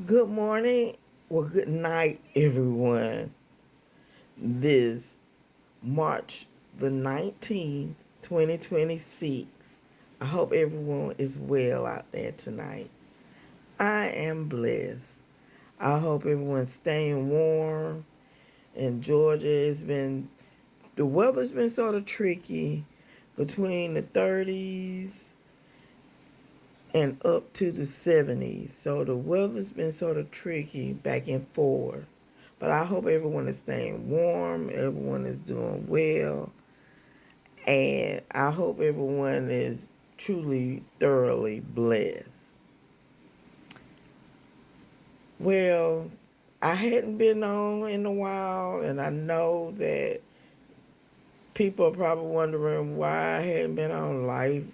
Good morning, good night, everyone. This March the 19th, 2026. I hope everyone is well out there tonight. I am blessed. I hope everyone's staying warm. In Georgia, the weather's been sort of tricky between the 30s and up to the 70s. So the weather's been sort of tricky back and forth. But I hope everyone is staying warm, everyone is doing well, and I hope everyone is truly, thoroughly blessed. Well, I hadn't been on in a while, and I know that people are probably wondering why I hadn't been on. Life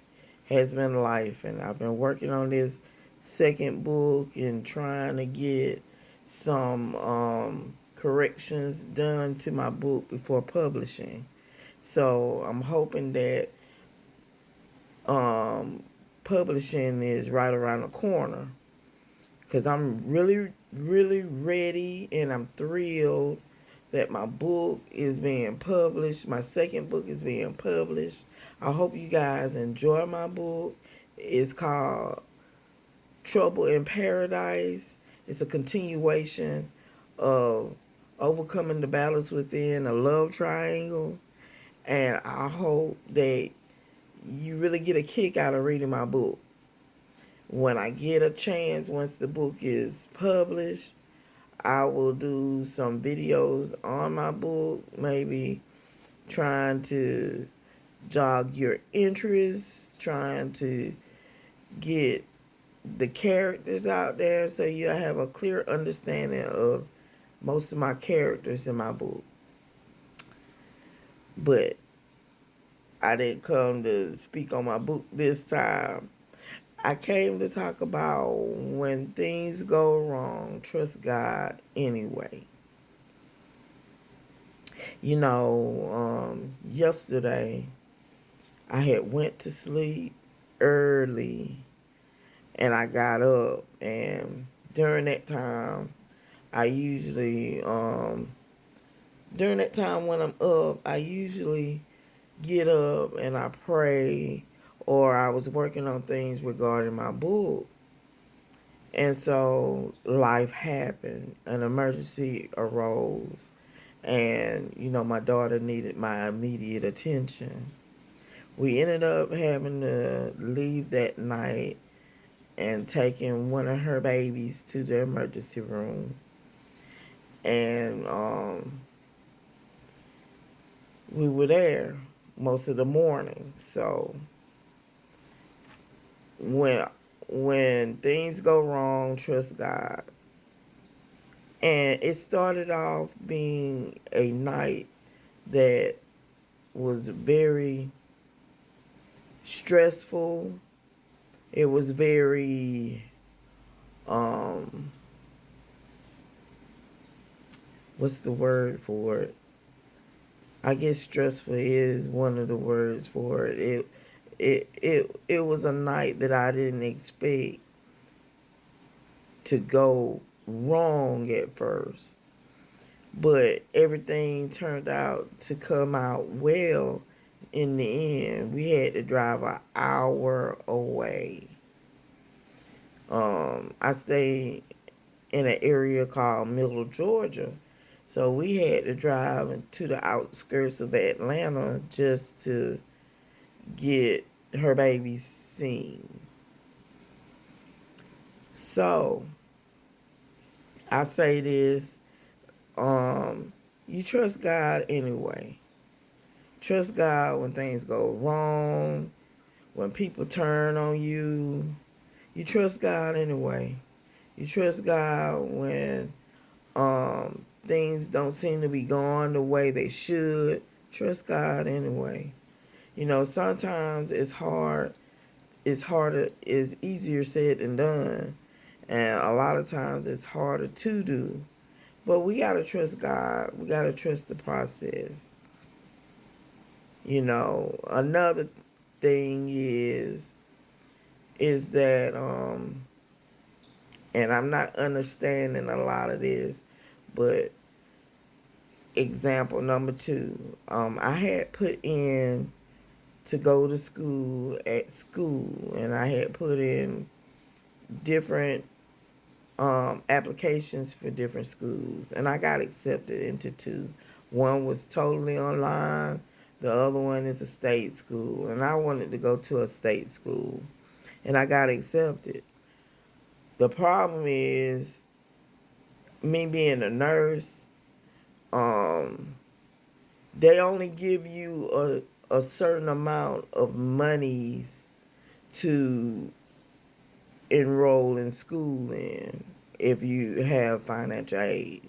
has been life, and I've been working on this second book and trying to get some corrections done to my book before publishing. So I'm hoping that um, publishing is right around the corner because I'm really, really ready and I'm thrilled that my book is being published. My second book is being published. I hope you guys enjoy my book. It's called Trouble in Paradise. It's a continuation of overcoming the battles within a love triangle. And I hope that you really get a kick out of reading my book. When I get a chance, once the book is published, I will do some videos on my book, maybe trying to jog your interest, trying to get the characters out there so you have a clear understanding of most of my characters in my book. But I didn't come to speak on my book this time. I came to talk about when things go wrong, trust God anyway. Yesterday I had went to sleep early and I got up, and during that time I usually during that time when I'm up, I usually get up and I pray, or I was working on things regarding my book. And so life happened, an emergency arose, and my daughter needed my immediate attention. We ended up having to leave that night and taking one of her babies to the emergency room. And we were there most of the morning. So when when things go wrong, trust God. And it started off being a night that was very stressful. It was very um what's the word for it? I guess stressful is one of the words for it. It was a night that I didn't expect to go wrong at first. But everything turned out to come out well in the end. We had to drive an hour away. I stay in an area called Middle Georgia. So we had to drive to the outskirts of Atlanta just to get her baby seen. So I say this, you trust God anyway. Trust God when things go wrong, when people turn on you. You trust God anyway. You trust God when things don't seem to be going the way they should. Trust God anyway. Sometimes it's hard. It's harder. It's easier said than done, and a lot of times it's harder to do. But we gotta trust God. We gotta trust the process. Another thing is that And I'm not understanding a lot of this, but example number two, I had put in to go to school at school, and I had put in different applications for different schools, and I got accepted into two. One was totally online, the other one is a state school, and I wanted to go to a state school, and I got accepted. The problem is, me being a nurse, um, they only give you a certain amount of monies to enroll in school in if you have financial aid.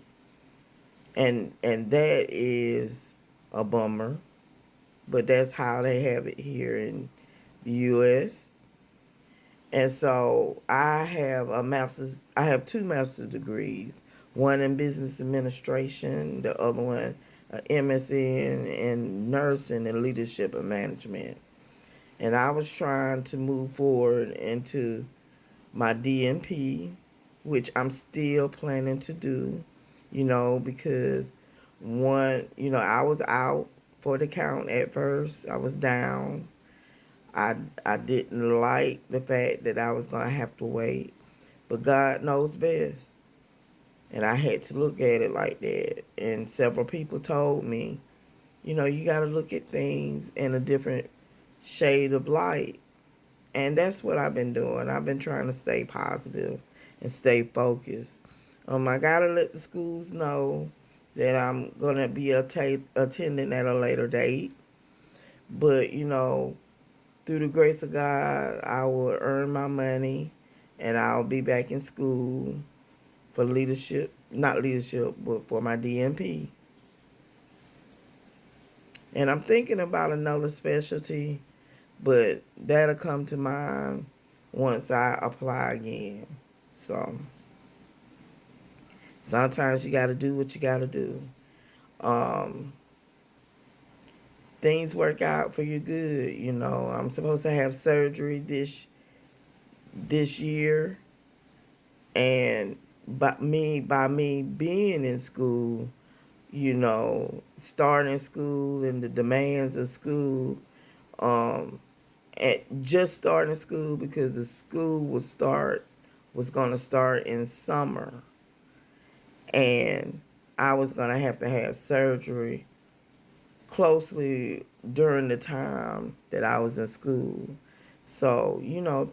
And that is a bummer, but that's how they have it here in the US. And so I have two master's degrees, one in business administration, the other one MSN in nursing and leadership and management. And I was trying to move forward into my DNP, which I'm still planning to do, because one, I was out for the count at first. I was down. I didn't like the fact that I was gonna have to wait, but God knows best, and I had to look at it like that. And several people told me, you got to look at things in a different shade of light, and that's what I've been doing. I've been trying to stay positive and stay focused. I gotta let the schools know that I'm gonna be attending at a later date, but through the grace of God, I will earn my money and I'll be back in school for leadership, not leadership, but for my DNP. And I'm thinking about another specialty, but that'll come to mind once I apply again. So sometimes you got to do what you got to do. Um, Things work out for your good. I'm supposed to have surgery this year, and by me being in school, starting school and the demands of school, um, at just starting school because the school was gonna start in summer, and I was gonna have to have surgery closely during the time that I was in school. So,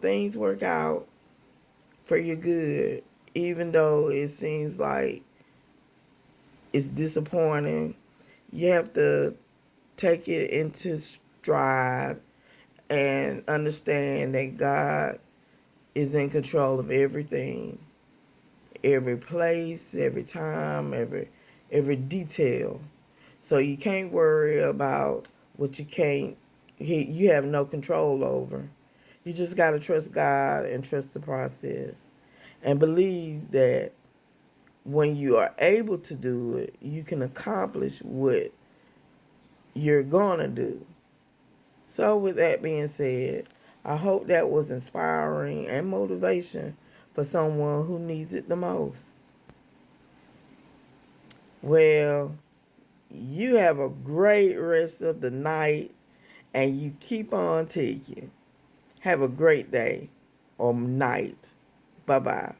things work out for your good, even though it seems like it's disappointing. You have to take it into stride and understand that God is in control of everything, every place, every time, every detail. So you can't worry about what you have no control over. You just got to trust God and trust the process and believe that when you are able to do it, you can accomplish what you're going to do. So with that being said, I hope that was inspiring and motivation for someone who needs it the most. Well, you have a great rest of the night and you keep on taking. Have a great day or night. Bye-bye.